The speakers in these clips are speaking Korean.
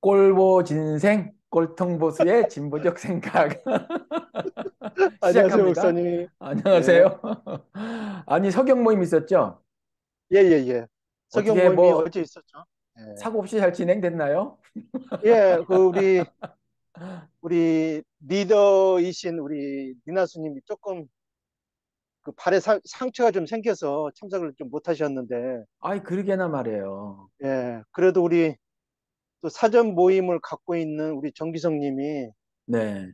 꼴보 진생, 꼴통보수의 진보적 생각. 안녕하세요, 시작합니다. 목사님. 네. 안녕하세요. 아니, 석영 모임 있었죠? 예, 예, 예. 석영 어떻게 모임이 뭐 어제 있었죠? 예. 사고 없이 잘 진행됐나요? 예, 우리 리더이신 우리 니나수님이 조금 그 발에 상처가 좀 생겨서 참석을 좀 못 하셨는데, 아이, 그러게나 말이에요. 예. 그래도 우리 또 사전 모임을 갖고 있는 우리 정기성님이 네,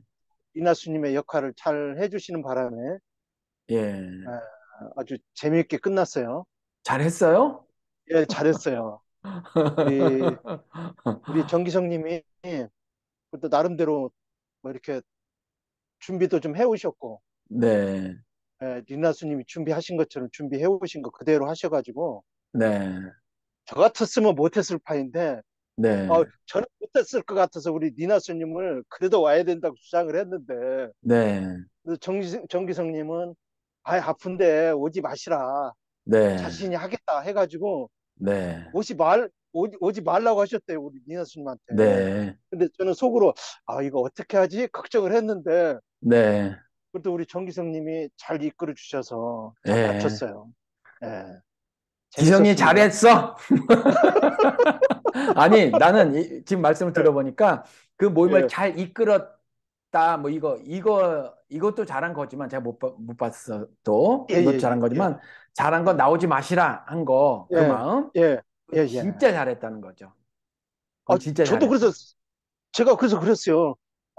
니나수님의 역할을 잘 해주시는 바람에, 예, 예. 아주 재미있게 끝났어요. 잘했어요? 예, 잘했어요. 우리, 우리 정기성님이 또 나름대로 뭐 이렇게 준비도 좀 해오셨고, 네, 예, 리나스님이 준비하신 것처럼 준비해오신 거 그대로 하셔가지고, 네, 저 같았으면 못했을 파인데, 네, 저는 못했을 것 같아서 우리 니나스님을 그래도 와야 된다고 주장을 했는데, 네, 그래서 정기성님은, 아픈데 오지 마시라. 네, 자신이 하겠다 해가지고, 네, 오지 말라고 하셨대요, 우리 니나스님한테. 네, 근데 저는 속으로, 이거 어떻게 하지? 걱정을 했는데, 네, 그래도 우리 정기성님이 잘 이끌어 주셔서 잘 네. 마쳤어요. 예, 기성이 재밌었습니다. 잘했어? 아니, 나는 지금 말씀을 들어보니까 그 모임을 예, 잘 이끌었다, 뭐 이것도 잘한 거지만 제가 못 봤어, 또. 예, 이것도 예, 잘한 예, 예, 거지만 잘한 건 나오지 마시라 한 거, 그 예, 마음. 예, 예, 그건 예. 진짜 잘했다는 거죠. 그건 진짜 저도 그래서, 잘했어. 제가 그래서 그랬어요.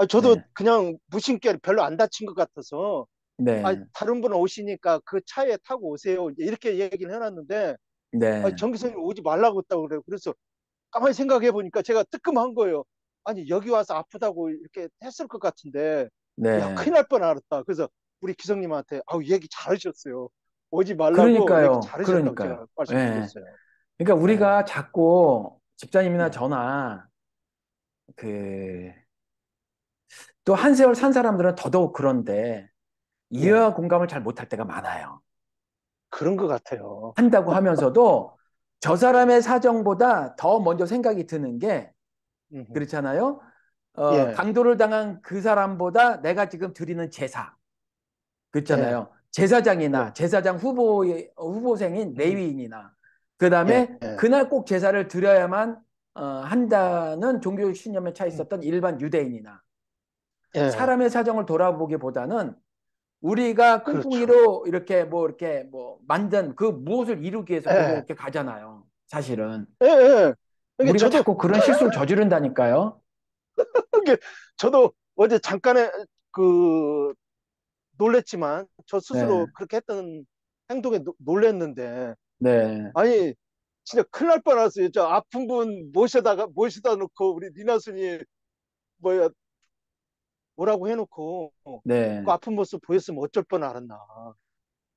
저도 네, 그냥 무심결 별로 안 다친 것 같아서, 네, 다른 분 오시니까 그 차에 타고 오세요. 이제 이렇게 얘기를 해놨는데, 네, 정기성님 오지 말라고 했다고 그래요. 그래서 가만히 생각해 보니까 제가 뜨끔한 거예요. 아니, 여기 와서 아프다고 이렇게 했을 것 같은데, 야, 네. 큰일 날 뻔알았다. 그래서 우리 기성님한테, 얘기 잘하셨어요. 오지 말라고 얘기 그러니까요, 잘하셨다고 그러니까요. 제가 예. 말씀드렸어요. 그러니까 예, 우리가 자꾸 집사님이나 예, 저나 그 또 한 세월 산 사람들은 더더욱 그런데 예. 이해와 공감을 잘 못할 때가 많아요. 그런 것 같아요. 한다고 하면서도 저 예, 사람의 사정보다 더 먼저 생각이 드는 게 음, 그렇잖아요. 예, 강도를 당한 그 사람보다 내가 지금 드리는 제사 예, 그렇잖아요. 예, 제사장이나 제사장 후보생인 음, 레위인이나 예, 그다음에 예, 그날 꼭 제사를 드려야만 한다는 종교 신념에 차 음, 있었던 일반 유대인이나 예, 사람의 사정을 돌아보기보다는 우리가 그렇죠. 꿍꿍이로 이렇게 뭐 만든 그 무엇을 이루기 위해서 예, 그렇게 가잖아요. 사실은. 예, 예. 이게 우리가 저도, 자꾸 그런 실수를 저지른다니까요. 이게 저도 어제 잠깐의 그 놀랬지만 저 스스로 네, 그렇게 했던 행동에 놀랬는데 네, 아니 진짜 큰일 날 뻔했어요. 저 아픈 분 모셔다 놓고 우리 니나순이 뭐야 뭐라고 해놓고 그 네. 아픈 모습 보였으면 어쩔 뻔 알았나.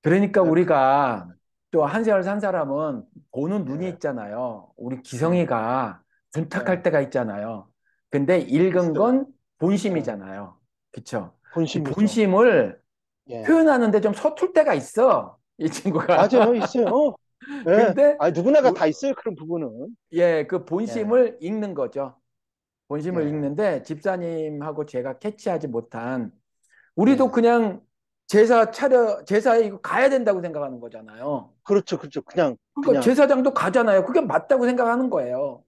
그러니까 예, 우리가 또 예, 한 세월 산 사람은 보는 눈이 예, 있잖아요. 우리 예, 기성이가 둔탁할 예, 때가 있잖아요. 근데 읽은 있어요. 건 예, 본심이잖아요. 그쵸? 이 본심이죠. 본심을 예, 표현하는데 좀 서툴 때가 있어. 이 친구가. 맞아요, 있어요. 예, 근데 누구나가 우- 다 있어요 그런 부분은. 예, 그 예, 본심을 읽는 거죠. 본심을 예, 읽는데 집사님하고 제가 캐치하지 못한 우리도 예, 그냥 제사에 이거 가야 된다고 생각하는 거잖아요. 그렇죠, 그렇죠. 그러니까 그냥, 제사장도 가잖아요. 그게 맞다고 생각하는 거예요.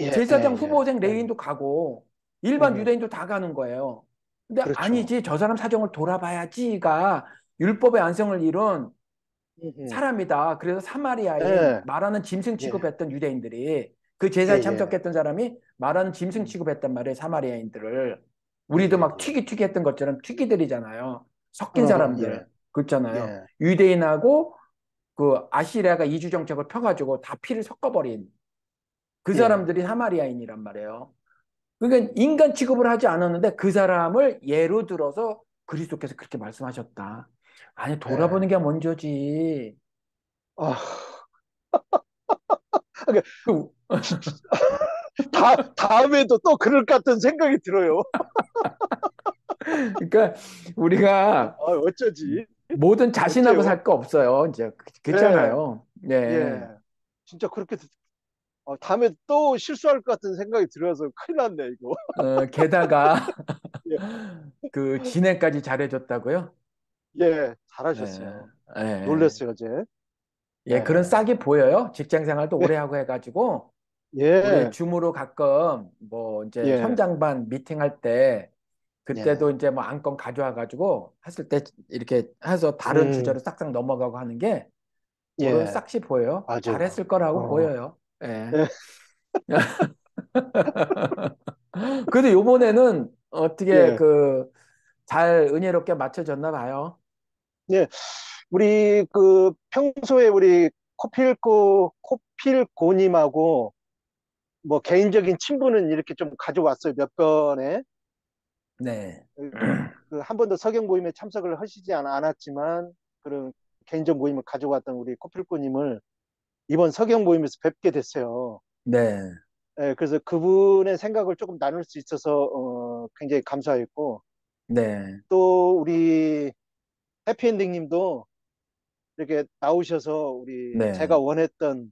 예, 예, 제사장 예, 후보생 예, 레위인도 가고 일반 음, 유대인도 다 가는 거예요. 근데 그렇죠. 아니지 저 사람 사정을 돌아봐야지가 율법의 안성을 이룬 음, 사람이다. 그래서 사마리아인 예, 말하는 짐승 예, 취급했던 유대인들이 그 예, 제사에 예, 참석했던 사람이 말하는 짐승 음, 취급했단 말이에요. 사마리아인들을. 예, 우리도 막 예, 튀기 했던 것처럼 튀기들이잖아요. 섞인 사람들. 예, 그렇잖아요. 예, 유대인하고 그 아시리아가 이주 정책을 펴가지고 다 피를 섞어버린 그 예, 사람들이 사마리아인이란 말이에요. 그러니까 인간 취급을 하지 않았는데 그 사람을 예로 들어서 그리스도께서 그렇게 말씀하셨다. 아니 예. 돌아보는 게 먼저지. 아, 그러니까 그 다음에도 또 그럴 것 같은 생각이 들어요. 그러니까 우리가 어쩌지? 모든 자신하고 어째요? 살 거 없어요. 이제 예, 그렇잖아요. 네. 예. 진짜 그렇게 다음에 또 실수할 것 같은 생각이 들어서 큰일 났네, 이거. 게다가 예, 그 진행까지 잘해줬다고요? 예, 예, 잘하셨어요. 예. 놀랬어요, 어제. 예, 그런 예, 싹이 보여요. 직장 생활도 오래 하고 해가지고, 우리 예, 줌으로 가끔 뭐 이제 예, 현장반 미팅할 때, 예. 그때도 이제 뭐 안건 가져와가지고 했을 때 이렇게 해서 다른 음, 주제로 싹싹 넘어가고 하는 게 그런 예, 싹이 보여요. 맞아요. 잘했을 거라고 어, 보여요. 예. 예, 그래도 요번에는 어떻게 예, 그 잘 은혜롭게 맞춰졌나 봐요. 예. 우리 평소에 우리 코필고님하고 뭐 개인적인 친분은 이렇게 좀 가져왔어요. 몇 번에. 네. 한 번도 석영 모임에 참석을 하시지 않았지만 그런 개인적 모임을 가져왔던 우리 코필고님을 이번 석영 모임에서 뵙게 됐어요. 네. 예, 그래서 그분의 생각을 조금 나눌 수 있어서 굉장히 감사했고 네. 또 우리 해피엔딩 님도 이렇게 나오셔서 우리 제가 네. 원했던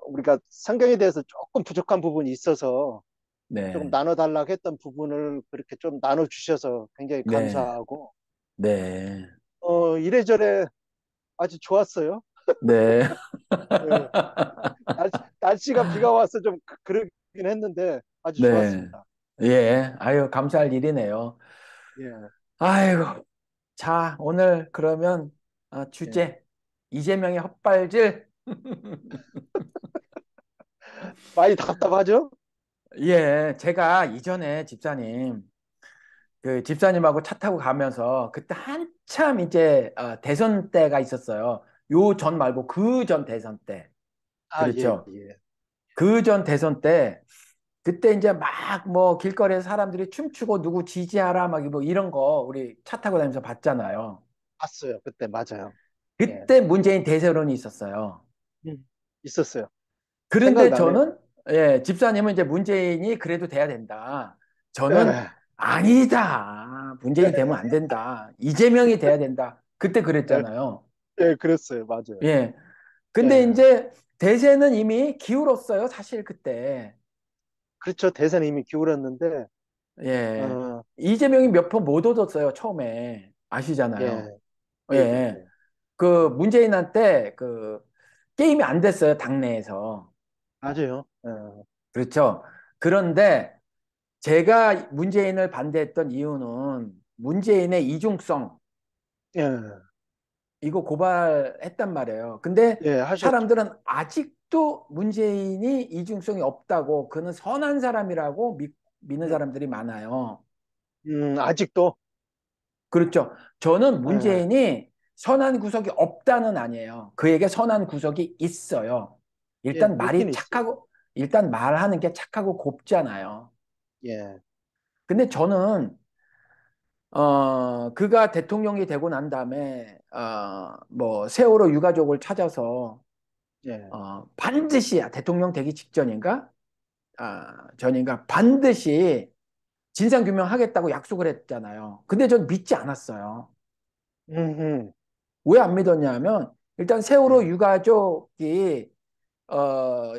우리가 성경에 대해서 조금 부족한 부분이 있어서 조금 네. 나눠달라고 했던 부분을 그렇게 좀 나눠주셔서 굉장히 네. 감사하고 네. 이래저래 아주 좋았어요. 네. 예, 날씨가 비가 와서 좀 그러긴 했는데 아주 네. 좋았습니다. 예. 아유, 감사할 일이네요. 예, 아이고. 자, 오늘 그러면 예. 주제 이재명의 헛발질. 많이 답답하죠? 예, 제가 이전에 집사님 그 집사님하고 차 타고 가면서 그때 한참 이제 대선 때가 있었어요. 요 전 말고 그 전 대선 때. 아, 예, 그렇죠. 예. 그 전 대선 때 그때 이제 막 뭐 길거리에서 사람들이 춤추고 누구 지지하라 막 뭐 이런 거 우리 차 타고 다니면서 봤잖아요. 봤어요. 그때 맞아요. 예. 그때 문재인 대세론이 있었어요. 음, 있었어요. 그런데 생각나네요. 저는 예, 집사님은 이제 문재인이 그래도 돼야 된다. 저는 예, 아니다. 문재인이 되면 안 된다. 이재명이 돼야 된다. 그때 예, 그랬잖아요. 예, 그랬어요. 맞아요. 예. 근데 예. 이제 대세는 이미 기울었어요. 사실 그때. 그렇죠. 대선이 이미 기울었는데, 예. 어, 이재명이 몇 표 못 얻었어요. 처음에. 아시잖아요. 예, 예, 예, 예. 예. 그 문재인한테 그 게임이 안 됐어요. 당내에서. 맞아요. 그렇죠. 그런데 제가 문재인을 반대했던 이유는 문재인의 이중성, 예, 이거 고발했단 말이에요. 근데 예, 하셨죠. 사람들은 아직도 문재인이 이중성이 없다고, 그는 선한 사람이라고 믿는 음, 사람들이 많아요. 아직도, 그렇죠. 저는 예, 문재인이 선한 구석이 없다는 아니에요. 그에게 선한 구석이 있어요. 예, 일단 있긴 말이 있어요. 착하고, 일단 말하는 게 착하고 곱잖아요. 예, 근데 저는 그가 대통령이 되고 난 다음에, 뭐, 세월호 유가족을 찾아서, 예, 반드시, 대통령 되기 직전인가? 전인가? 반드시 진상규명하겠다고 약속을 했잖아요. 근데 전 믿지 않았어요. 음, 음, 왜 안 믿었냐면, 일단 세월호 예, 유가족이, 어,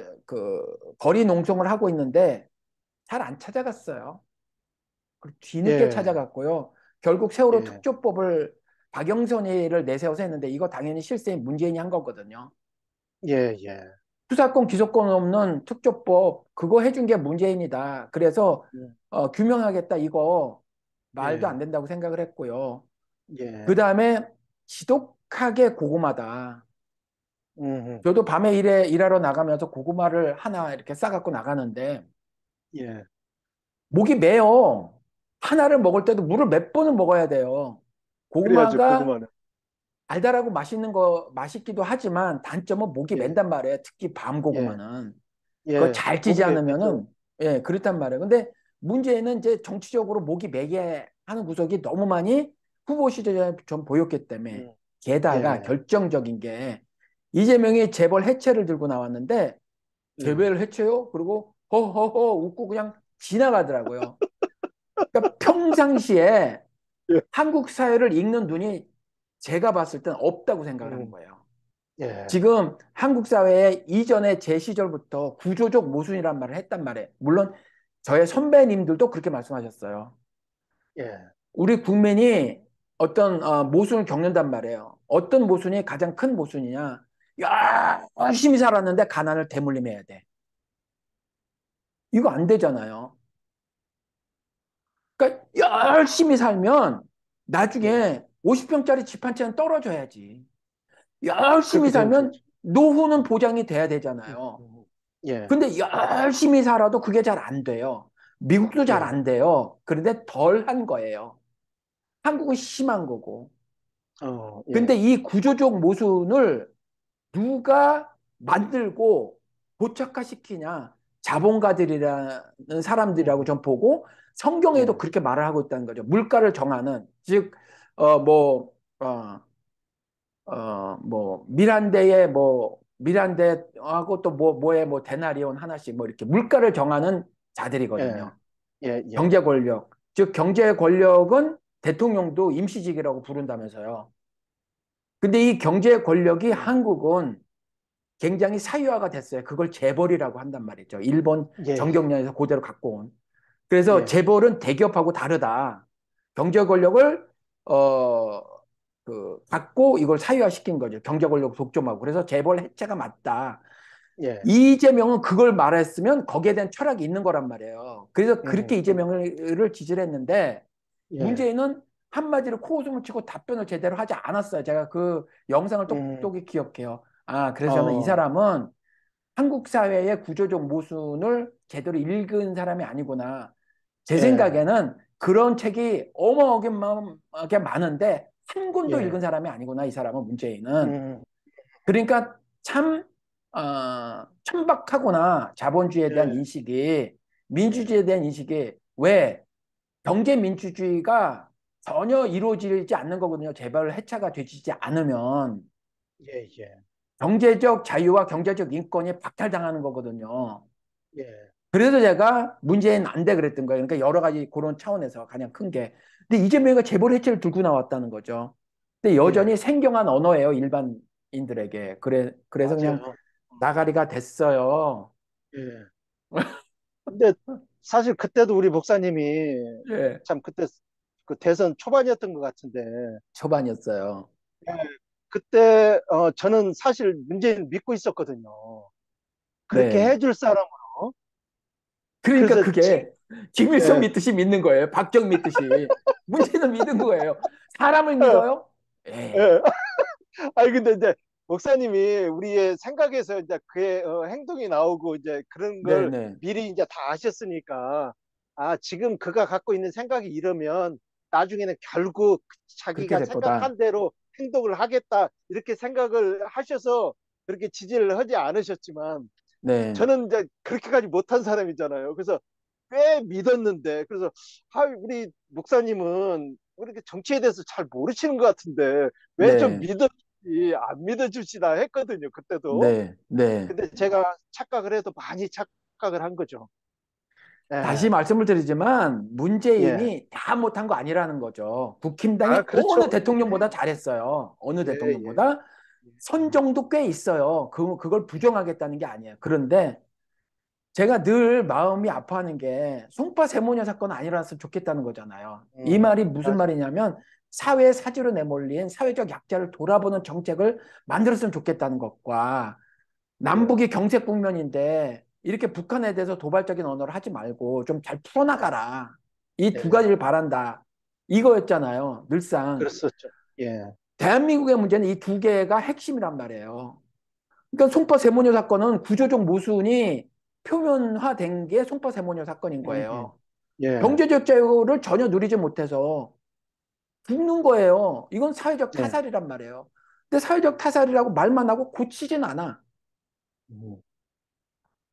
거리 농성을 하고 있는데, 잘 안 찾아갔어요. 그리고 뒤늦게 예, 찾아갔고요. 결국 세월호 예, 특조법을 박영선이를 내세워서 했는데 이거 당연히 실세인 문재인이 한 거거든요. 예, 예, 수사권 기소권 없는 특조법 그거 해준 게 문재인이다. 그래서 예, 규명하겠다 이거 말도 안 예, 된다고 생각을 했고요. 그 예, 다음에 지독하게 고구마다. 음, 저도 밤에 일하러 나가면서 고구마를 하나 이렇게 싸갖고 나가는데 예. 목이 메요. 하나를 먹을 때도 물을 몇 번을 먹어야 돼요. 그래야죠, 고구마가 고구마는. 달달하고 맛있는 거 맛있기도 하지만 단점은 목이 예, 맨단 말이에요. 특히 밤 예, 고구마는 그거 예, 잘 찌지 목이 메죠. 않으면은 예 그렇단 말이에요. 근데 문제는 이제 정치적으로 목이 매게 하는 구석이 너무 많이 후보 시절에 좀 보였기 때문에 음, 게다가 예, 결정적인 게 이재명이 재벌 해체를 들고 나왔는데 예, 재벌 해체요? 그리고 허허허 웃고 그냥 지나가더라고요. 그러니까 평상시에 예, 한국 사회를 읽는 눈이 제가 봤을 땐 없다고 생각을 하는 음, 거예요. 예, 지금 한국 사회에 이전에 제 시절부터 구조적 모순이란 말을 했단 말이에요. 물론 저의 선배님들도 그렇게 말씀하셨어요. 예, 우리 국민이 어떤 모순을 겪는단 말이에요. 어떤 모순이 가장 큰 모순이냐? 열심히 살았는데 가난을 대물림해야 돼. 이거 안 되잖아요. 그러니까 열심히 살면 예. 나중에 50평짜리 집 한 채는 떨어져야지. 열심히 그렇게 되면 살면 좋죠. 노후는 보장이 돼야 음, 되잖아요. 음. 예, 근데 열심히 살아도 그게 잘 안 돼요. 미국도 잘 예, 안 돼요. 그런데 덜 한 거예요. 한국은 심한 거고. 근데 예, 이 구조적 모순을 누가 만들고 고착화시키냐? 자본가들이라는 사람들이라고 음, 좀 보고 성경에도 예, 그렇게 말을 하고 있다는 거죠. 물가를 정하는 즉 어 뭐 어 미란데의 미란데하고 또 뭐에 뭐 데나리온 하나씩 뭐 이렇게 물가를 정하는 예, 자들이거든요. 예, 예, 경제 권력. 즉 경제 권력은 대통령도 임시직이라고 부른다면서요. 근데 이 경제 권력이 예, 한국은 굉장히 사유화가 됐어요. 그걸 재벌이라고 한단 말이죠. 일본 예, 정경련에서 그대로 갖고 온. 그래서 예, 재벌은 대기업하고 다르다. 경제 권력을 갖고 이걸 사유화시킨 거죠. 경제 권력 독점하고. 그래서 재벌 해체가 맞다. 예, 이재명은 그걸 말했으면 거기에 대한 철학이 있는 거란 말이에요. 그래서 그렇게 음, 이재명을 지지를 했는데 예, 문재인은 한마디로 코웃음을 치고 답변을 제대로 하지 않았어요. 제가 그 영상을 음, 똑똑히 기억해요. 아, 그래서 저는 이 어, 사람은 한국 사회의 구조적 모순을 제대로 읽은 사람이 아니구나. 제 예, 생각에는 그런 책이 어마어마하게 많은데 한 권도 읽은 예, 사람이 아니구나. 이 사람은 문재인은. 음, 그러니까 참 천박하구나. 자본주의에 대한 예, 인식이 예, 민주주의에 대한 인식이 왜 경제 민주주의가 전혀 이루어지지 않는 거거든요. 재벌 해체가 되지 않으면 예, 예, 경제적 자유와 경제적 인권이 박탈당하는 거거든요. 예, 그래서 제가 문재인 안 돼 그랬던 거예요. 그러니까 여러 가지 그런 차원에서 가장 큰 게. 근데 이재명이가 재벌 해체를 들고 나왔다는 거죠. 근데 여전히 예, 생경한 언어예요, 일반인들에게. 그래서 그냥 맞아요. 나가리가 됐어요. 예. 근데 사실 그때도 우리 목사님이 예. 참 그때 그 대선 초반이었던 것 같은데, 초반이었어요. 예. 그때 저는 사실 문재인 믿고 있었거든요. 그렇게 네. 해줄 사람으로. 그러니까 그래서 그게 김일성 예, 믿듯이 믿는 거예요. 박정 믿듯이. 문재인은 믿은 거예요. 사람을 예, 믿어요? 에이. 예. 아니 근데 이제 목사님이 우리의 생각에서 이제 그의 행동이 나오고 이제 그런 걸 네네. 미리 이제 다 아셨으니까 아 지금 그가 갖고 있는 생각이 이러면 나중에는 결국 그렇게 자기가 될 거다. 생각한 대로 행동을 하겠다 이렇게 생각을 하셔서 그렇게 지지를 하지 않으셨지만 네. 저는 이제 그렇게까지 못한 사람이잖아요. 그래서 꽤 믿었는데 그래서 아 우리 목사님은 이렇게 정치에 대해서 잘 모르시는 것 같은데 왜 좀 네. 믿어주지 안 믿어주시나 했거든요. 그때도. 네. 네. 근데 제가 착각을 해도 많이 착각을 한 거죠. 다시 예, 말씀을 드리지만 예. 문재인이 다 못한 거 아니라는 거죠. 아 국힘당이 어느 그렇죠. 대통령보다 잘했어요. 어느 예, 예. 대통령보다 선정도 꽤 있어요. 그걸 부정하겠다는 게 아니에요. 그런데 제가 늘 마음이 아파하는 게 송파 세모녀 사건 아니라서 좋겠다는 거잖아요. 이 말이 무슨 맞아. 말이냐면 사회 사지로 내몰린 사회적 약자를 돌아보는 정책을 만들었으면 좋겠다는 것과 예, 남북이 경색 국면인데 이렇게 북한에 대해서 도발적인 언어를 하지 말고 좀 잘 예, 풀어나가라. 이 두 예. 가지를 바란다. 이거였잖아요. 늘상. 그랬었죠. 예, 대한민국의 문제는 이 두 개가 핵심이란 말이에요. 그러니까 송파 세모녀 사건은 구조적 모순이 표면화된 게 송파 세모녀 사건인 음, 거예요. 예, 경제적 자유를 전혀 누리지 못해서 죽는 거예요. 이건 사회적 예, 타살이란 말이에요. 근데 사회적 타살이라고 말만 하고 고치진 않아. 음,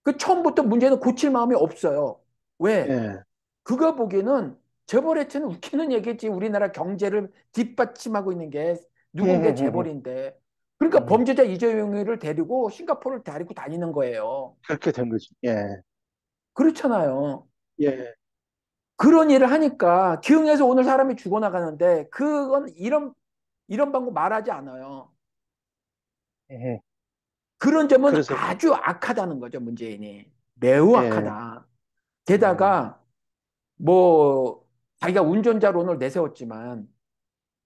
그 처음부터 문제는 고칠 마음이 없어요. 왜? 예. 그가 보기에는 재벌해체는 웃기는 얘기지. 우리나라 경제를 뒷받침하고 있는 게 누군데 재벌인데. 그러니까 음. 범죄자 이재용을 데리고 싱가포르를 데리고 다니는 거예요. 그렇게 된 거죠. 예, 그렇잖아요. 예, 그런 일을 하니까 기흥에서 오늘 사람이 죽어나가는데 그건 이런 방법 말하지 않아요. 예. 그런 점은 그래서, 아주 악하다는 거죠, 문재인이. 매우 예, 악하다. 음, 게다가 뭐 자기가 운전자론을 내세웠지만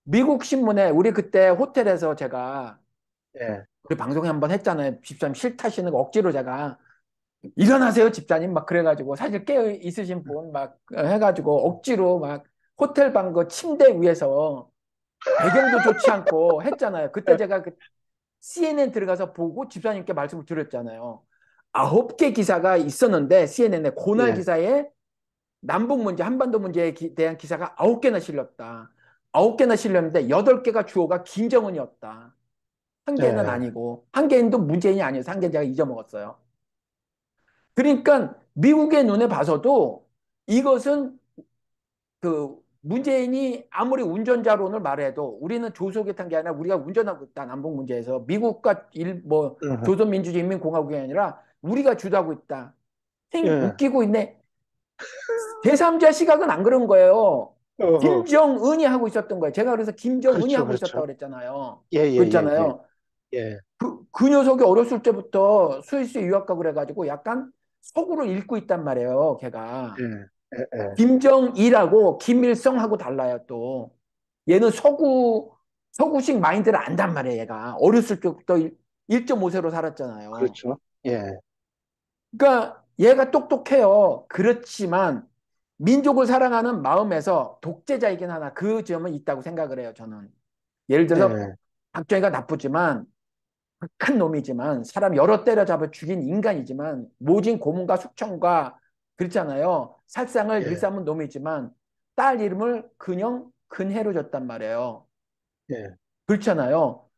미국 신문에 우리 그때 호텔에서 제가 예, 우리 방송에 한번 했잖아요. 집사님 싫다시는 거 억지로 제가 일어나세요, 집사님. 막 그래가지고 사실 깨어 있으신 분 막 해가지고 억지로 막 호텔 방 그 침대 위에서 배경도 좋지 않고 했잖아요. 그때 제가 그 CNN 들어가서 보고 집사님께 말씀을 드렸잖아요. 9개 기사가 있었는데 CNN에 고날 예, 기사에 남북 문제, 한반도 문제에 대한 기사가 9개나 실렸다. 9개나 실렸는데 8개가 주어가 김정은이었다. 한 개는 예, 아니고 한 개는 문재인이 아니어서 한 개는 제가 잊어먹었어요. 그러니까 미국의 눈에 봐서도 이것은 그 문재인이 아무리 운전자론을 말해도 우리는 조속에 탄 게 아니라 우리가 운전하고 있다. 남북 문제에서 미국과 뭐 음, 조선민주주의인민공화국이 아니라 우리가 주도하고 있다. 예, 웃기고 있네. 제3자 시각은 안 그런 거예요. 어허, 김정은이 하고 있었던 거예요. 제가 그래서 김정은이 그렇죠, 하고 있었다고 그렇죠. 그랬잖아요. 예, 예, 예, 예, 그랬잖아요. 예, 그 녀석이 어렸을 때부터 스위스에 유학 가고 그래가지고 약간 서구를 읽고 있단 말이에요. 걔가. 예, 예, 예, 김정일하고 김일성하고 달라요, 또. 얘는 서구식 마인드를 안단 말이에요, 얘가. 어렸을 때부터 1.5세로 살았잖아요. 그렇죠. 예, 그러니까 얘가 똑똑해요. 그렇지만 민족을 사랑하는 마음에서 독재자이긴 하나 그 점은 있다고 생각을 해요, 저는. 예를 들어서 예, 박정희가 나쁘지만 큰 놈이지만 사람 여러 때려잡아 죽인 인간이지만 모진 고문과 숙청과 그렇잖아요. 살상을 예, 일삼은 놈이지만 딸 이름을 근형 근해로 줬단 말이에요. 예, 그렇잖아요.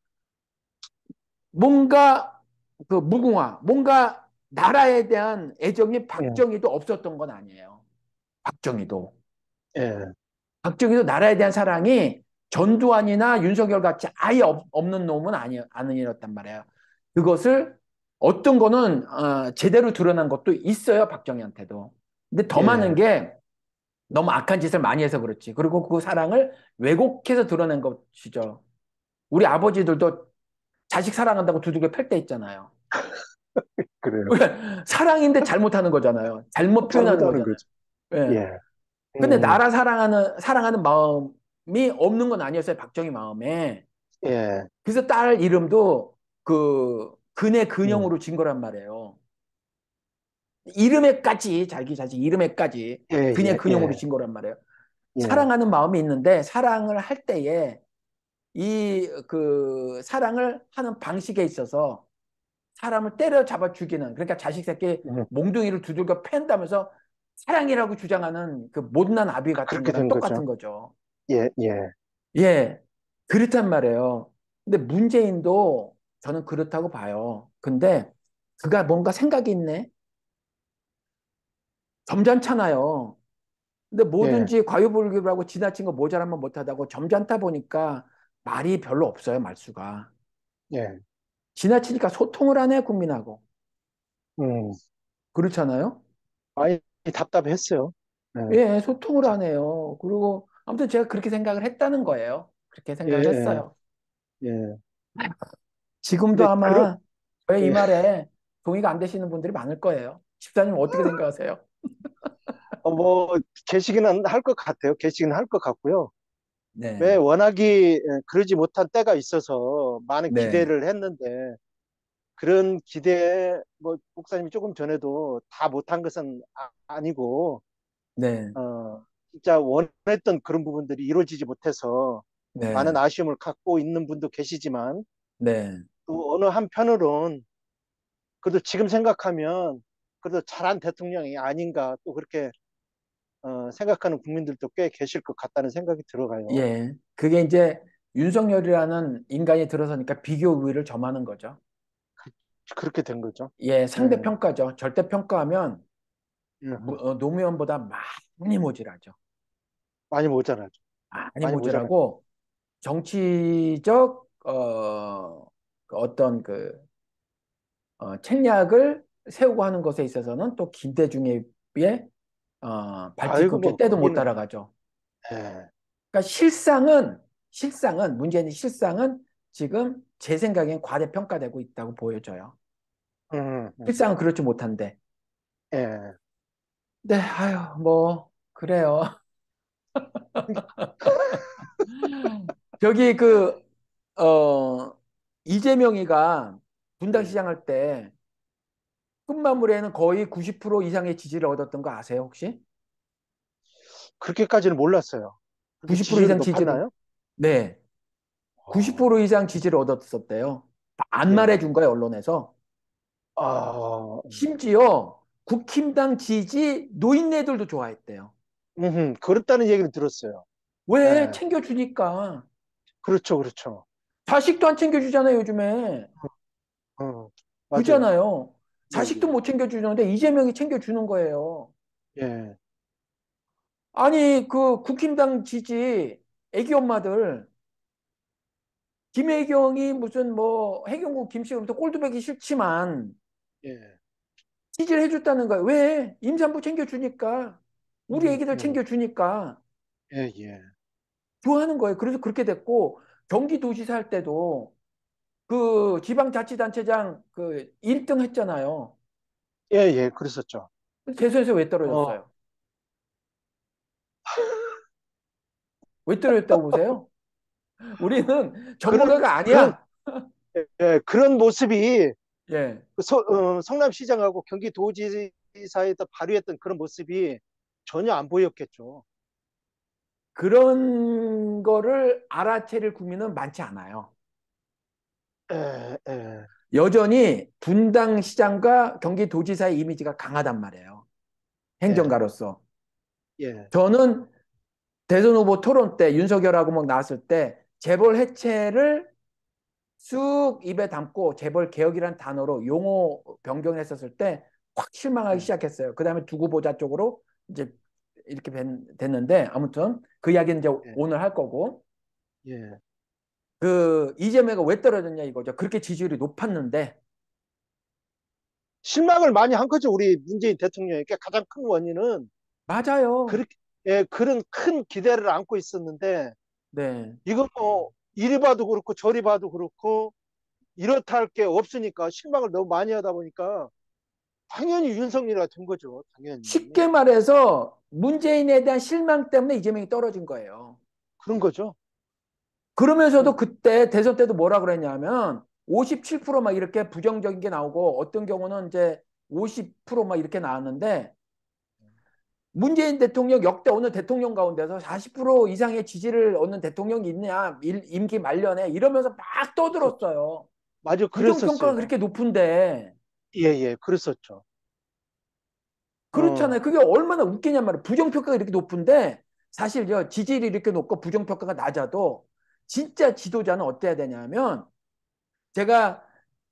뭔가 그 무궁화, 뭔가 나라에 대한 애정이 예, 박정희도 없었던 건 아니에요. 박정희도. 예, 박정희도 나라에 대한 사랑이 전두환이나 윤석열 같이 아예 없는 놈은 아니었단 말이에요. 그것을 어떤 거는 제대로 드러난 것도 있어요, 박정희한테도. 근데 더 많은 예, 게 너무 악한 짓을 많이 해서 그렇지. 그리고 그 사랑을 왜곡해서 드러낸 것이죠. 우리 아버지들도 자식 사랑한다고 두들겨 팰 때 있잖아요. 그래요. 왜? 사랑인데 잘못하는 거잖아요. 잘못 표현하는 잘못하는 거잖아요. 거죠. 예. 예, 근데 나라 사랑하는 마음이 없는 건 아니었어요. 박정희 마음에. 예, 그래서 딸 이름도 그 근의 음, 근형으로 진 거란 말이에요. 이름에까지 자기 이름에까지 예, 근의 예, 근형으로 예, 진 거란 말이에요. 예, 사랑하는 마음이 있는데 사랑을 할 때에 이 그 사랑을 하는 방식에 있어서 사람을 때려잡아 죽이는 그러니까 자식 새끼 음, 몽둥이를 두들겨 팬다면서 사랑이라고 주장하는 그 못난 아비 같은 그렇게 거랑 된 거죠. 똑같은 거죠. 예, 예, 예, 그렇단 말이에요. 근데 문재인도 저는 그렇다고 봐요. 근데 그가 뭔가 생각이 있네? 점잖잖아요. 근데 예, 뭐든지 과유불급하고 지나친 거 모자라면 못하다고 점잖다 보니까 말이 별로 없어요, 말수가. 예, 지나치니까 소통을 하네, 국민하고. 음, 그렇잖아요? 많이 답답했어요. 예, 예, 소통을 하네요. 그리고 아무튼 제가 그렇게 생각을 했다는 거예요. 그렇게 예, 생각을 예, 했어요. 예. 지금도 근데 아마 저의 이 예, 말에 동의가 안 되시는 분들이 많을 거예요. 집사님 어떻게 생각하세요? 뭐 계시기는 할 것 같아요. 계시기는 할 것 같고요. 왜 네, 워낙이 그러지 못한 때가 있어서 많은 네, 기대를 했는데 그런 기대에 뭐 목사님이 조금 전에도 다 못한 것은 아니고 네, 진짜 원했던 그런 부분들이 이루어지지 못해서 많은 네, 아쉬움을 갖고 있는 분도 계시지만 네, 또 어느 한편으론 그래도 지금 생각하면 그래도 잘한 대통령이 아닌가 또 그렇게 생각하는 국민들도 꽤 계실 것 같다는 생각이 들어가요. 예. 그게 이제 윤석열이라는 인간이 들어서니까 비교 우위를 점하는 거죠. 그렇게 된 거죠. 예, 예, 상대평가죠. 절대평가하면 예. 노무현보다 많이 모질하죠. 많이 모자라죠. 많이 많이 모자라죠. 모질하고 정치적 그 어떤 책략을 세우고 하는 것에 있어서는 또 기대 중에 비해 아이고 발뒤꿈치에 뭐 때도 못 거기는 따라가죠. 예, 그러니까 실상은 문재인의 실상은 지금 제 생각엔 과대평가되고 있다고 보여져요. 음, 음, 실상은 그렇지 못한데. 예. 네, 아유, 뭐, 그래요. 저기 어, 이재명이가 예. 분당시장 할 때 끝마무리에는 거의 90% 이상의 지지를 얻었던 거 아세요, 혹시? 그렇게까지는 몰랐어요. 그렇게 90% 지지율이 이상 지지를, 높았나요? 네, 90% 어, 이상 지지를 얻었었대요. 안 예. 말해준 거예요, 언론에서. 아, 심지어 국힘당 지지 노인네들도 좋아했대요. 그렇다는 얘기를 들었어요. 왜? 예. 챙겨주니까. 그렇죠, 그렇죠. 자식도 안 챙겨주잖아요, 요즘에. 어, 맞아요. 그잖아요. 예, 자식도 예, 못 챙겨주는데 이재명이 챙겨주는 거예요. 예, 아니, 그 국힘당 지지 애기 엄마들, 김혜경이 무슨 뭐 해경국 김씨로부터 꼴뚜배기 싫지만 예. 지지를 해줬다는 거예요. 왜? 임산부 챙겨주니까. 우리 음, 애기들 음, 챙겨주니까. 예, 예. 좋아하는 거예요. 그래서 그렇게 됐고, 경기도지사 할 때도 그 지방자치단체장 그 1등 했잖아요. 예, 예, 그랬었죠. 대선에서 왜 어, 떨어졌어요? 왜 떨어졌다고 보세요? 우리는 그런, 전문가가 그런, 아니야. 예, 그런 모습이 예. 그 성남시장하고 경기도지사에서 발휘했던 그런 모습이 전혀 안 보였겠죠. 그런 거를 알아채릴 국민은 많지 않아요. 예, 예, 여전히 분당시장과 경기도지사의 이미지가 강하단 말이에요. 예, 행정가로서. 예, 저는 대선 후보 토론 때 윤석열하고 막 나왔을 때 재벌 해체를 쑥 입에 담고 재벌 개혁이란 단어로 용어 변경을 했었을 때 확 실망하기 예, 시작했어요. 그 다음에 두고 보자 쪽으로 이제 이렇게 됐는데 아무튼 그 이야기는 이제 예, 오늘 할 거고 예. 그 이재명이 왜 떨어졌냐 이거죠. 그렇게 지지율이 높았는데 실망을 많이 한 거죠. 우리 문재인 대통령에게 가장 큰 원인은 맞아요. 그렇게, 예, 그런 큰 기대를 안고 있었는데 네. 이거 뭐 이리 봐도 그렇고 저리 봐도 그렇고 이렇다 할 게 없으니까 실망을 너무 많이 하다 보니까 당연히 윤석열이가 된 거죠. 당연히. 쉽게 말해서 문재인에 대한 실망 때문에 이재명이 떨어진 거예요. 그런 거죠. 그러면서도 그, 그때 대선 때도 뭐라 그랬냐면 57%막 이렇게 부정적인 게 나오고 어떤 경우는 이제 50%막 이렇게 나왔는데 문재인 대통령 역대 어느 대통령 가운데서 40% 이상의 지지를 얻는 대통령이 있냐 임기 말년에 이러면서 막 그랬었죠. 떠들었어요. 맞아, 부정평가가 그랬었어요. 그렇게 높은데 예, 예, 그랬었죠. 어, 그렇잖아요. 그게 얼마나 웃기냔 말이에요. 부정평가가 이렇게 높은데 사실요 지지율이 이렇게 높고 부정평가가 낮아도 진짜 지도자는 어때야 되냐면 제가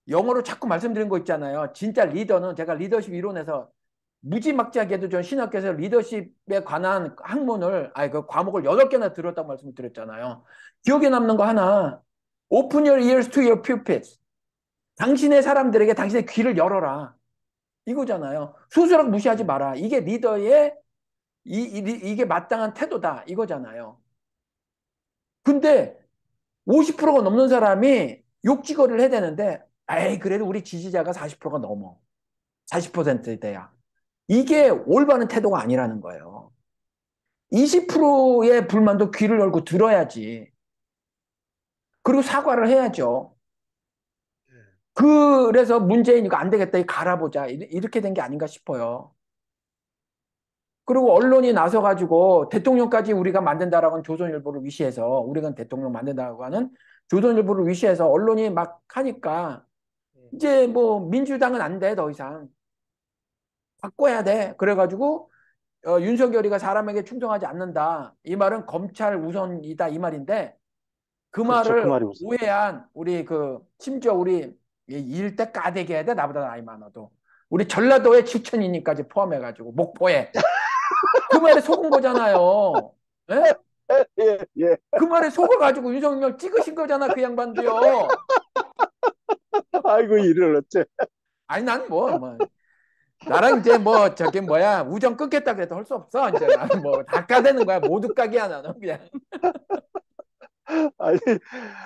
영어로 자꾸 말씀드린 거 있잖아요. 진짜 리더는 제가 리더십 이론에서 무지막지하게도 전 신학교에서 리더십에 관한 학문을 아니 그 과목을 8개나 들었다고 말씀을 드렸잖아요. 기억에 남는 거 하나. Open your ears to your pupils. 당신의 사람들에게 당신의 귀를 열어라. 이거잖아요. 소수락 무시하지 예, 마라. 이게 리더의 이게 마땅한 태도다. 이거잖아요. 근데 50%가 넘는 사람이 욕지거리를 해야 되는데 에이 그래도 우리 지지자가 40%가 넘어. 40%대야. 이게 올바른 태도가 아니라는 거예요. 20%의 불만도 귀를 열고 들어야지. 그리고 사과를 해야죠. 예, 그래서 문재인 이거 안 되겠다. 이 갈아보자. 이렇게 된 게 아닌가 싶어요. 그리고 언론이 나서가지고 대통령까지 우리가 만든다라고 하는 조선일보를 위시해서 우리가 대통령 만든다고 하는 조선일보를 위시해서 언론이 막 하니까 예. 이제 뭐 민주당은 안 돼, 더 이상. 바꿔야 돼. 그래가지고 윤석열이가 사람에게 충성하지 않는다. 이 말은 검찰 우선이다. 이 말인데 그 그렇죠. 그 말을 말이 무슨. 오해한 우리 심지어 우리 일대 까대기 해야 돼. 나보다 나이 많아도. 우리 전라도의 7천인까지 포함해가지고 목포에 그 말에 속은 거잖아요. 예? 예, 예. 그 말에 속아가지고 윤석열 찍으신 거잖아. 그 양반도요. 아이고, 이를 어째. 아니 난 뭐 나랑 이제 뭐 저기 뭐야 우정 끊겠다 그래도 할 수 없어. 이제 나는 뭐 다 까대는 거야. 모두 까기야 나는 그냥. 아니,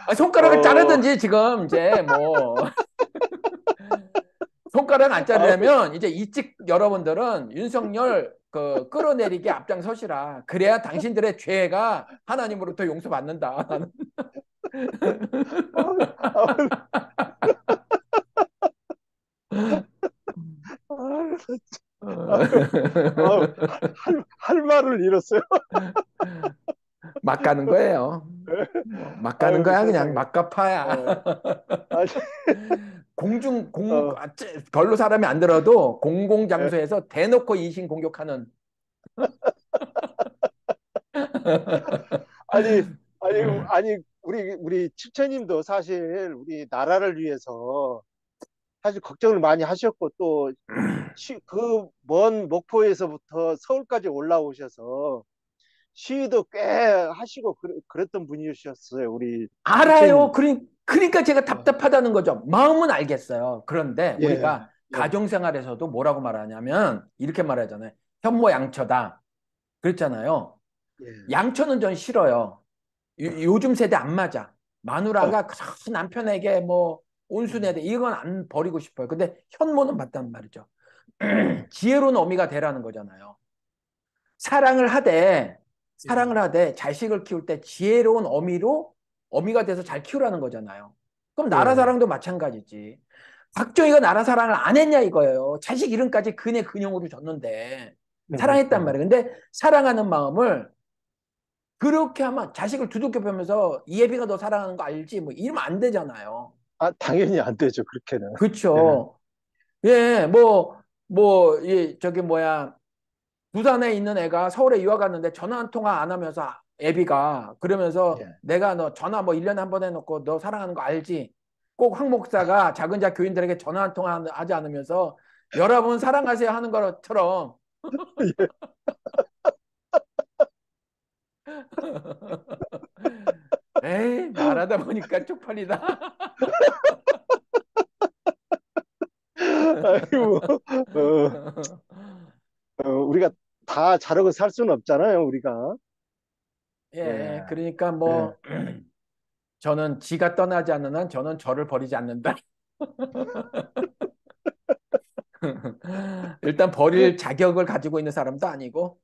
아, 손가락을 어, 자르든지 지금 이제 뭐 손가락 안 아, 자르려면 이제 이직 여러분들은 윤석열 그 끌어내리기 앞장서시라. 그래야 당신들의 죄가 하나님으로부터 용서받는다. 나는. 아, 아, 아, 아, 할 말을 잃었어요. 막 가는 거예요. 뭐막 가는 아유, 거야. 그냥 세상에. 막가파야. 어, 아니, 어, 별로 사람이 안 들어도 예. 공공장소에서 대놓고 이신 공격하는. 아니, 아니, 아니, 우리 칠천님도 사실 우리 나라를 위해서 사실 걱정을 많이 하셨고 또 그 먼 목포에서부터 서울까지 올라오셔서 시위도 꽤 하시고 그랬던 분이셨어요, 우리 알아요. 칠천님. 그러니까 제가 어, 답답하다는 거죠. 마음은 알겠어요. 그런데 예, 우리가 예, 가정생활에서도 뭐라고 말하냐면 이렇게 말하잖아요. 현모양처다. 그랬잖아요. 예, 양처는 전 싫어요. 요즘 세대 안 맞아. 마누라가 그 남편에게 뭐 온순해야 돼. 음, 이건 안 버리고 싶어요. 근데 현모는 맞단 말이죠. 지혜로운 어미가 되라는 거잖아요. 사랑을 하되, 사랑을 예, 하되 자식을 키울 때 지혜로운 어미로 어미가 돼서 잘 키우라는 거잖아요. 그럼 나라 예, 사랑도 마찬가지지. 박정희가 나라 사랑을 안 했냐 이거예요. 자식 이름까지 그네 근형으로 줬는데 사랑했단 음. 말이에요. 근데 사랑하는 마음을 그렇게 하면 자식을 두들겨 패면서 이예비가 너 사랑하는 거 알지? 뭐 이러면 안 되잖아요. 아, 당연히 안 되죠, 그렇게는. 예, 그렇죠. 예, 저기 뭐야. 부산에 있는 애가 서울에 유학 갔는데 전화 한 통화 안 하면서 애비가 그러면서 예. 내가 너 전화 뭐 1년에 한 번 해놓고 너 사랑하는 거 알지? 꼭 황 목사가 작은 자 교인들에게 전화 한 통화 하지 않으면서 여러분 사랑하세요 하는 것처럼 에이 말하다 보니까 쪽팔리다. 아이고, 우리가 다 잘하고 살 수는 없잖아요, 우리가. 예, 예, 그러니까 예. 뭐 저는 지가 떠나지 않는 한 저는 저를 버리지 않는다. 일단 버릴 자격을 가지고 있는 사람도 아니고.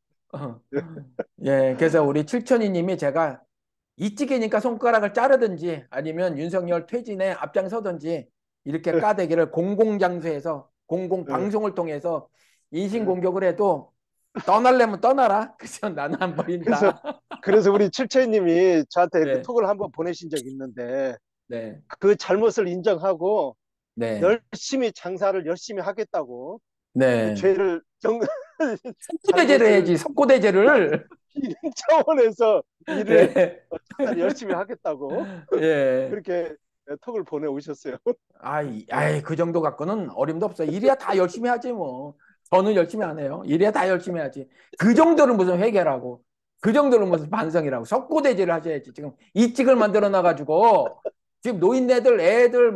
예, 그래서 우리 칠천이님이 제가 이찌개니까 손가락을 자르든지 아니면 윤석열 퇴진에 앞장서든지 이렇게 까대기를 공공장소에서 예, 공공방송을 통해서 예. 인신공격을 해도 떠날래면 떠나라. 그래서 나는 안 그래서, 버린다. 그래서 우리 칠채님이 저한테 그 네, 톡을 한번 보내신 적이 있는데, 네, 그 잘못을 인정하고 네, 열심히 장사를 열심히 하겠다고, 그 네. 죄를 석고대죄를 잘못을 해야지, 석고대죄를. 기는 차원에서 일을 예, 장사를 열심히 하겠다고 예. 그렇게 톡을 보내오셨어요. 예, 아이, 그 정도 갖고는 어림도 없어요. 일이야 다 열심히 하지 뭐. 저는 열심히 안 해요. 일이야 다 열심히 하지. 그 정도는 무슨 회계라고. 그 정도는 무슨 반성이라고. 석고대죄를 하셔야지. 지금 이직을 만들어 놔가지고 지금 노인네들, 애들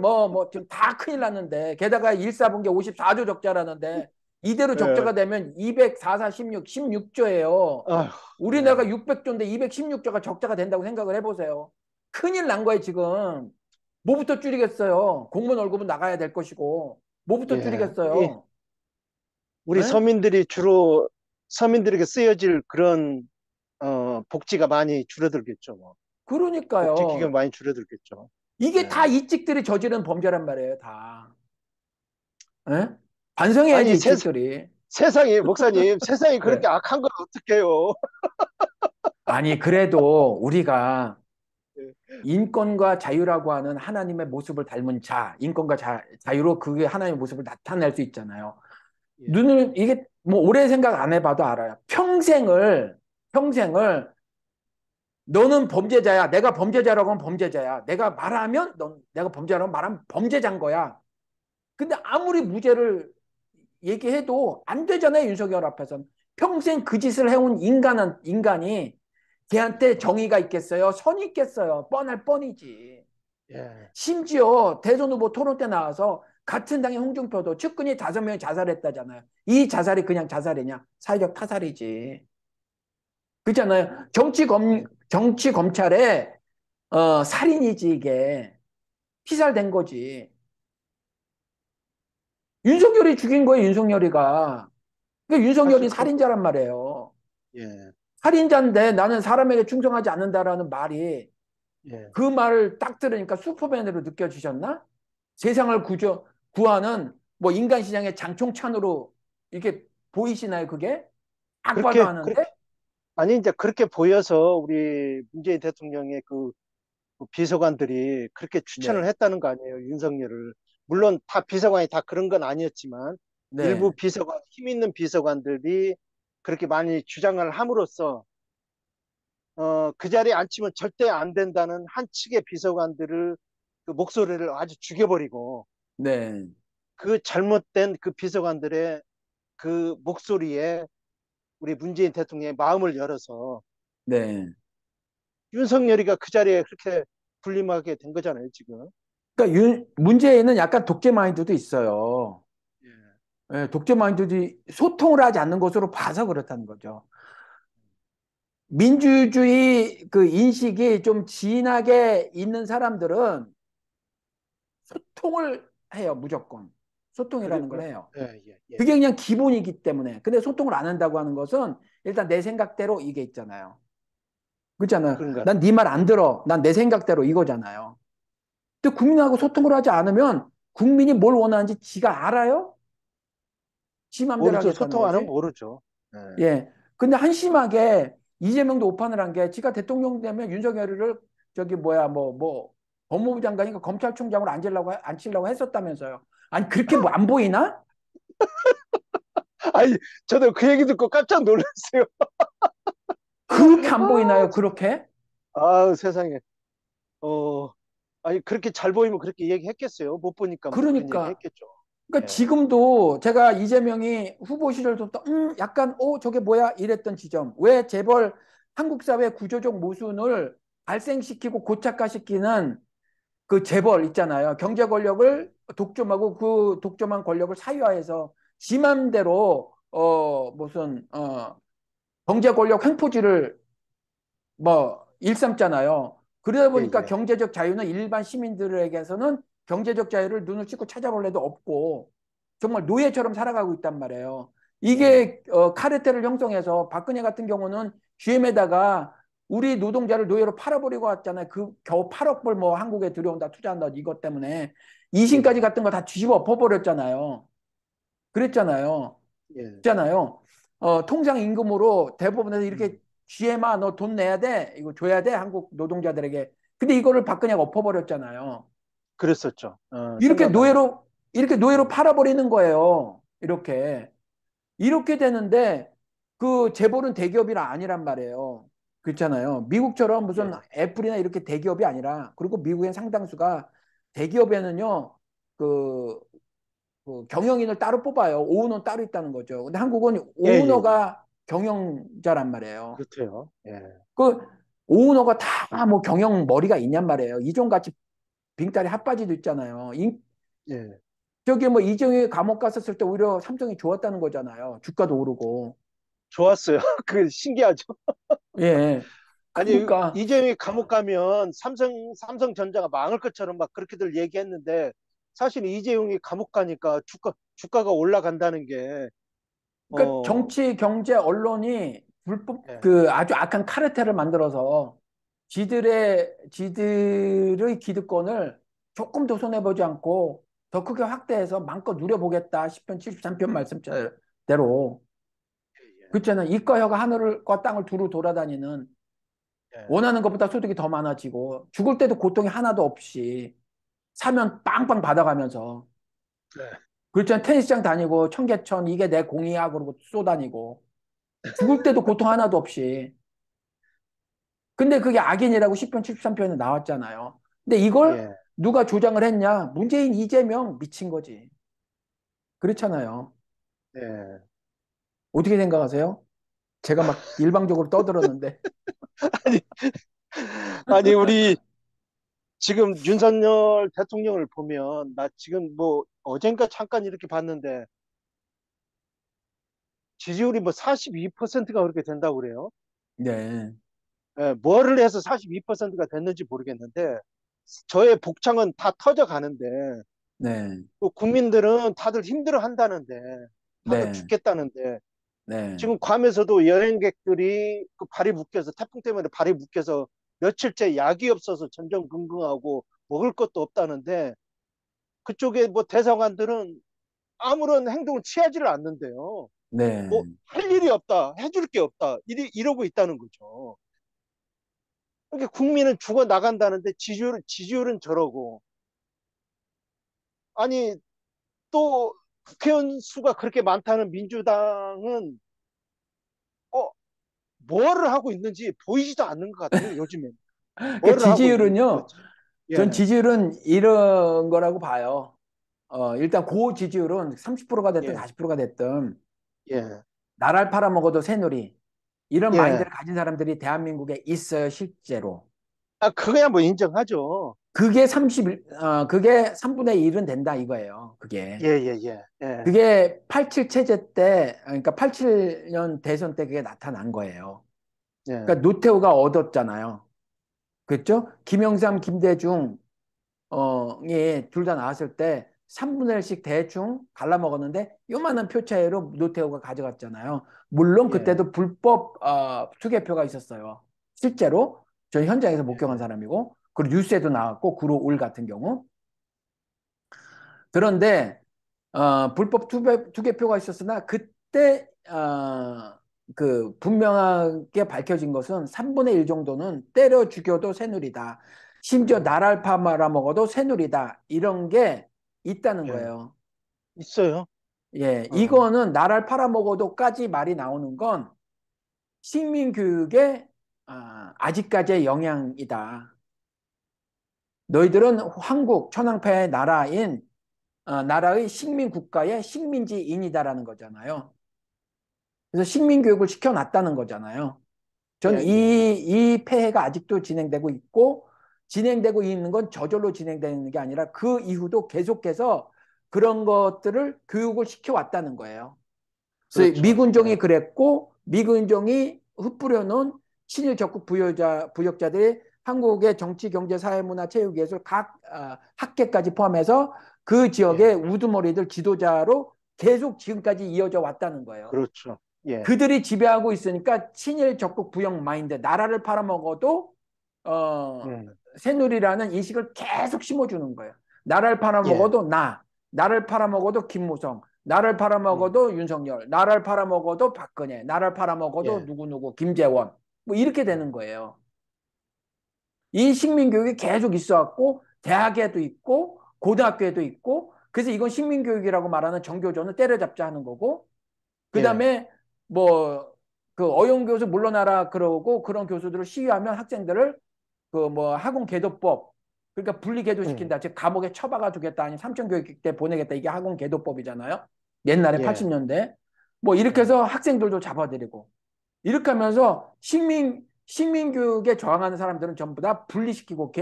지금 다 큰일 났는데 게다가 1사분기 54조 적자라는데 이대로 예, 적자가 되면 204, 4, 16, 16조예요. 아휴, 예, 우리나라가 600조인데 216조가 적자가 된다고 생각을 해보세요. 큰일 난 거예요, 지금. 뭐부터 줄이겠어요? 공무원 월급은 나가야 될 것이고, 뭐부터 예. 우리 줄이겠어요? 우리 예? 서민들이 주로 서민들에게 쓰여질 그런 복지가 많이 줄어들겠죠. 뭐. 복지 기금 그러니까요. 많이 줄어들겠죠. 이게 다 예. 이찍들이 저지른 범죄란 말이에요, 다. 예? 반성해야지, 아니 이찍들이. 세상이 목사님 세상이 그렇게 네. 악한 걸 어떡해요? 아니, 그래도 우리가 예, 인권과 자유라고 하는 하나님의 모습을 닮은 인권과 자유로 그게 하나님의 모습을 나타낼 수 있잖아요. 예, 이게 뭐 오래 생각 안 해봐도 알아요. 평생을 너는 범죄자야. 내가 범죄자라고 하면 범죄자야. 내가 말하면 내가 범죄자라고 말하면 범죄자인 거야. 근데 아무리 무죄를 얘기해도 안 되잖아요. 윤석열 앞에서는. 평생 그 짓을 해온 인간이 걔한테 정의가 있겠어요? 선이 있겠어요? 뻔할 뻔이지. 예, 심지어 대선 후보 토론 때 나와서 같은 당의 홍준표도 측근이 5명이 자살했다잖아요. 이 자살이 그냥 자살이냐? 사회적 타살이지. 그렇잖아요. 예, 정치 검찰에 살인이지 이게. 피살된 거지. 윤석열이 죽인 거예요, 윤석열이가. 그러니까 윤석열이 사실 그, 살인자란 말이에요. 예, 살인자인데 나는 사람에게 충성하지 않는다라는 말이 예. 그 말을 딱 들으니까 슈퍼맨으로 느껴지셨나? 세상을 구하는 뭐 인간 시장의 장총찬으로 이렇게 보이시나요, 그게? 딱 봐도 그렇게, 아는데? 아니, 이제 그렇게 보여서 우리 문재인 대통령의 그 비서관들이 그렇게 추천을 네, 했다는 거 아니에요, 윤석열을. 물론 다 비서관이 다 그런 건 아니었지만 일부 네, 비서관, 힘 있는 비서관들이 그렇게 많이 주장을 함으로써 그 자리에 앉히면 절대 안 된다는 한 측의 비서관들을 그 목소리를 아주 죽여버리고 네, 그 잘못된 그 비서관들의 그 목소리에 우리 문재인 대통령의 마음을 열어서 네. 윤석열이가 그 자리에 그렇게 군림하게 된 거잖아요, 지금. 그러니까 문재인은 약간 독재 마인드도 있어요. 예. 예, 독재 마인드도 소통을 하지 않는 것으로 봐서 그렇다는 거죠. 민주주의 그 인식이 좀 진하게 있는 사람들은 소통을 해요, 무조건. 소통이라는 걸 해요. 예, 예, 예. 그게 그냥 기본이기 때문에. 근데 소통을 안 한다고 하는 것은 일단 내 생각대로 이게 있잖아요. 그렇잖아요. 그런 것 난 같아요. 네 말 안 들어. 난 내 생각대로 이거잖아요. 근데 국민하고 소통을 하지 않으면 국민이 뭘 원하는지 지가 알아요? 지 맘대로 모르죠. 하겠다는 소통 안 하면 거지. 모르죠. 예. 예. 근데 한심하게 이재명도 오판을 한 게 지가 대통령 되면 윤석열을 저기 뭐야 뭐 법무부 장관인가 검찰총장으로 앉히려고 했었다면서요. 아니 그렇게 뭐 안 보이나? 아니, 저도 그 얘기 듣고 깜짝 놀랐어요. 그렇게 안 아, 보이나요? 그렇게? 아, 세상에. 어, 아니, 그렇게 잘 보이면 그렇게 얘기했겠어요. 못 보니까 뭐 그런 얘기 그러니까 했겠죠. 그러니까 예. 지금도 제가 이재명이 후보 시절부터 약간 저게 뭐야 이랬던 지점. 왜 재벌 한국 사회 구조적 모순을 발생시키고 고착화시키는 그 재벌 있잖아요. 경제 권력을 독점하고 그 독점한 권력을 사유화해서 지 맘대로 무슨 경제 권력 횡포지를 뭐 일삼잖아요. 그러다 예, 보니까 예. 경제적 자유는 일반 시민들에게서는 경제적 자유를 눈을 씻고 찾아볼 애도 없고 정말 노예처럼 살아가고 있단 말이에요. 예. 이게 카르텔을 형성해서 박근혜 같은 경우는 GM에다가 우리 노동자를 노예로 팔아버리고 왔잖아요. 그 겨우 8억 불 뭐 한국에 들여온다 투자한다 이것 때문에 예, 이신까지 예. 같은 거 다 뒤집어 엎어버렸잖아요. 그랬잖아요. 예. 있잖아요. 통상 임금으로 대법원에서 이렇게 음. GM아 너 돈 내야 돼. 이거 줘야 돼. 한국 노동자들에게. 근데 이거를 박근혜가 엎어버렸잖아요. 그랬었죠. 이렇게 생각나네요. 노예로 음. 팔아버리는 거예요. 이렇게 되는데 그 재벌은 대기업이 아니란 말이에요. 그렇잖아요. 미국처럼 무슨 예. 애플이나 이렇게 대기업이 아니라 그리고 미국의 상당수가 대기업에는요 그 경영인을 따로 뽑아요. 오너는 따로 있다는 거죠. 근데 한국은 예, 예, 예. 오너가 경영자란 말이에요. 그렇대요. 예. 그 오너가 다 뭐 경영 머리가 있냔 말이에요. 이종같이 빙다리 핫바지도 있잖아요. 예. 저기 뭐 이종이 감옥 갔었을 때 오히려 삼성이 좋았다는 거잖아요. 주가도 오르고. 좋았어요. 그 신기하죠. 예. 아니, 그러니까 이재명이 감옥 가면 삼성전자가 망할 것처럼 막 그렇게들 얘기했는데 사실 이재용이 감옥 가니까 주가가 올라간다는 게, 그러니까 어, 정치, 경제, 언론이 불법 예, 그 아주 악한 카르텔을 만들어서 지들의 기득권을 조금 더 손해보지 않고 더 크게 확대해서 마음껏 누려보겠다 10편, 73편 말씀대로 예, 그렇잖아요. 이과혀가 하늘과 땅을 두루 돌아다니는 예, 원하는 것보다 소득이 더 많아지고 죽을 때도 고통이 하나도 없이 사면 빵빵 받아가면서 예. 그렇잖아요. 테니스장 다니고 청계천 이게 내 공이야 그러고 쏘다니고 죽을 때도 고통 하나도 없이. 근데 그게 악인이라고 10편, 73편에 나왔잖아요. 근데 이걸 예, 누가 조장을 했냐? 문재인, 이재명 미친 거지. 그렇잖아요. 예. 어떻게 생각하세요? 제가 막 일방적으로 떠들었는데. 아니, 아니, 우리 지금 윤석열 대통령을 보면 나 지금 뭐 어젠가 잠깐 이렇게 봤는데 지지율이 뭐 42%가 그렇게 된다고 그래요. 네. 뭐를 해서 42%가 됐는지 모르겠는데 저의 복창은 다 터져 가는데 네, 그 국민들은 다들 힘들어 한다는데 다들 네, 죽겠다는데 네, 지금 괌에서도 여행객들이 그 발이 묶여서 태풍 때문에 발이 묶여서 며칠째 약이 없어서 전전긍긍하고 먹을 것도 없다는데 그쪽에 뭐 대사관들은 아무런 행동을 취하지를 않는데요. 뭐 네. 할 일이 없다, 해줄 게 없다 이러고 있다는 거죠. 그러니까 국민은 죽어 나간다는데 지지율은 저러고 아니 또 국회의원 수가 그렇게 많다는 민주당은 어, 뭐를 하고 있는지 보이지도 않는 것 같아요. 요즘에 그 뭐를 하고 있는지 지지율은요, 도대체. 전 예, 지지율은 이런 거라고 봐요. 일단 고 지지율은 30%가 됐든 예, 40%가 됐든 예, 나라를 팔아먹어도 새누리 이런 예. 마인드를 가진 사람들이 대한민국에 있어요, 실제로. 아, 그거야 뭐 인정하죠. 그게 3분의 1은 된다 이거예요. 예, 예, 예, 예, 그게 87 체제 때, 그러니까 87년 대선 때 그게 나타난 거예요. 예, 그러니까 노태우가 얻었잖아요. 그렇죠? 김영삼, 김대중, 둘 다 나왔을 때 3분의 1씩 대충 갈라먹었는데 요만한 표 차이로 노태우가 가져갔잖아요. 물론 예, 그때도 불법 투개표가 있었어요. 실제로 저는 현장에서 목격한 예, 사람이고 그리고 뉴스에도 나왔고 구로울 같은 경우. 그런데 불법 투개표가 있었으나 그때 그 분명하게 밝혀진 것은 3분의 1 정도는 때려 죽여도 새누리다. 심지어 음, 나라를 팔아먹어도 새누리다. 이런 게 있다는 예. 거예요. 있어요. 예, 어, 이거는 나라를 팔아먹어도까지 말이 나오는 건 식민교육의 아직까지의 영향이다. 너희들은 한국 천황폐의 나라의 식민국가의 식민지인이다라는 거잖아요. 그래서 식민교육을 시켜놨다는 거잖아요. 예, 전 예, 예. 이 폐해가 아직도 진행되고 있고, 진행되고 있는 건 저절로 진행되는 게 아니라 그 이후도 계속해서 그런 것들을 교육을 시켜왔다는 거예요. 그래서 그렇죠. 미군종이 예, 그랬고, 미군종이 흩뿌려 놓은 친일 적국 부역자들이 한국의 정치, 경제, 사회, 문화, 체육, 예술 각 학계까지 포함해서 그 지역의 예, 우두머리들 지도자로 계속 지금까지 이어져 왔다는 거예요. 그렇죠. 예, 그들이 지배하고 있으니까 친일 적국 부역 마인드, 나라를 팔아먹어도 어, 음, 새누리라는 인식을 계속 심어주는 거예요. 나라를 예, 팔아먹어도 나를 팔아먹어도 김무성, 나를 음, 팔아먹어도 윤석열, 나를 팔아먹어도 박근혜, 나를 팔아먹어도 예, 누구누구, 김재원. 뭐 이렇게 음, 되는 거예요. 이 식민교육이 계속 있어 왔고, 대학에도 있고, 고등학교에도 있고, 그래서 이건 식민교육이라고 말하는 정교조는 때려잡자 하는 거고, 그 예, 다음에 뭐, 그 어용 교수 물러나라 그러고 그런 교수들을 시위하면 학생들을 그 뭐 학원 개도법 그러니까 분리 음, 개도시킨다. 즉 감옥에 처박아 두겠다 아니면 삼천교육 때 보내겠다. 이게 학원 개도법이잖아요. 옛날에 예, 80년대. 뭐 이렇게 예, 해서 학생들도 잡아들이고 이렇게 하면서 식민교육에 저항하는 사람들은 전부 다 분리시키고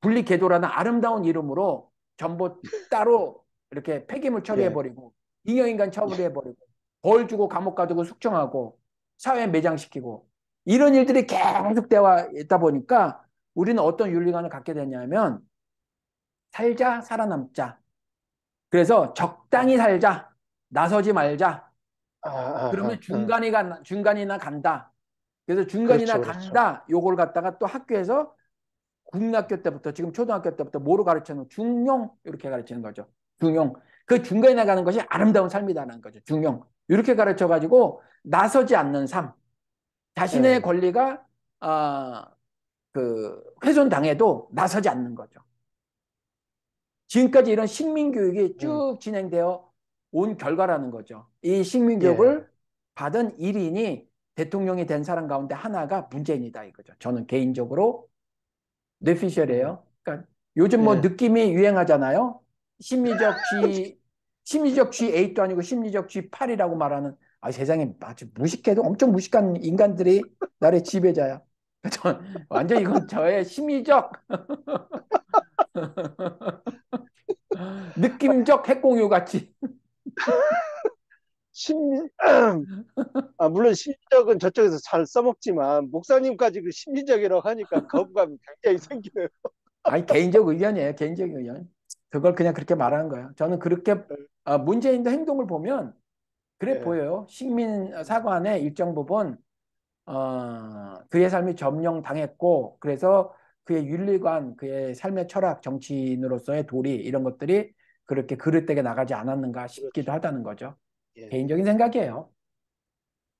분리 개도라는 아름다운 이름으로 전부 따로 이렇게 폐기물 예, 처리해버리고 잉여인간 예, 처벌해버리고 벌 주고 감옥 가두고 숙청하고 사회 매장시키고 이런 일들이 계속 되어 있다 보니까 우리는 어떤 윤리관을 갖게 되냐면 살자 살아남자. 그래서 적당히 예. 살자. 나서지 말자. 아, 그러면 아, 중간이나 간다. 그래서 중간이나 그렇죠, 그렇죠. 간다. 요걸 갖다가 또 학교에서 국민학교 때부터 지금 초등학교 때부터 뭐로 가르치는 중용 이렇게 가르치는 거죠. 중용. 그 중간에 나가는 것이 아름다운 삶이다라는 거죠. 중용. 이렇게 가르쳐 가지고 나서지 않는 삶. 자신의 예, 권리가 훼손당해도 나서지 않는 거죠. 지금까지 이런 식민교육이 음, 쭉 진행되어 온 결과라는 거죠. 이 예, 식민교육을 받은 1인이 대통령이 된 사람 가운데 하나가 문재인이다 이거죠. 저는 개인적으로 음, 뇌피셜이에요. 그러니까 요즘 뭐 예. 느낌이 유행하잖아요. 심리적 G, 심리적 G8도 아니고 심리적 G8이라고 말하는 세상에 아주 무식해도 엄청 무식한 인간들이 나의 지배자야. 전 완전 이건 저의 심리적 느낌적 핵공유 같이. 심리, 물론 심리적은 저쪽에서 잘 써먹지만, 목사님까지 그 심리적이라고 하니까 거부감이 굉장히 생기네요. 아니, 개인적 의견이에요. 개인적 의견. 그걸 그냥 그렇게 말하는 거예요. 저는 그렇게 문재인도 행동을 보면 그래 예, 보여요. 식민 사관의 일정 부분 그의 삶이 점령당했고 그래서 그의 윤리관, 그의 삶의 철학, 정치인으로서의 도리 이런 것들이 그렇게 그릇되게 나가지 않았는가 싶기도 그렇죠. 하다는 거죠. 예. 개인적인 생각이에요.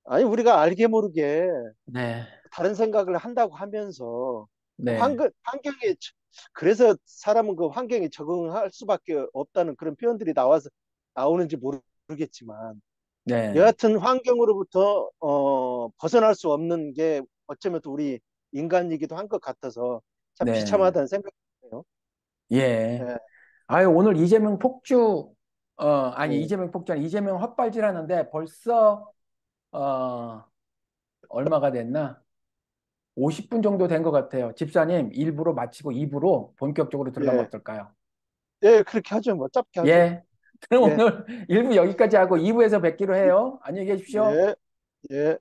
아니, 우리가 알게 모르게 네, 다른 생각을 한다고 하면서 네, 그래서 사람은 그 환경에 적응할 수밖에 없다는 그런 표현들이 나오는지 모르겠지만, 네, 여하튼 환경으로부터 벗어날 수 없는 게 어쩌면 또 우리 인간이기도 한 것 같아서 참 네, 비참하다는 생각이 드네요. 예. 예, 아유, 오늘 이재명 폭주, 아니, 예, 이재명 폭주, 아니, 이재명 헛발질 하는데 벌써, 어, 얼마가 됐나? 50분 정도 된 것 같아요. 집사님, 1부로 마치고 2부로 본격적으로 들어가면 예, 어떨까요? 예, 그렇게 하죠. 뭐 짧게 하죠. 예. 그럼 예, 오늘 1부 여기까지 하고 2부에서 뵙기로 해요. 안녕히 계십시오. 예, 예.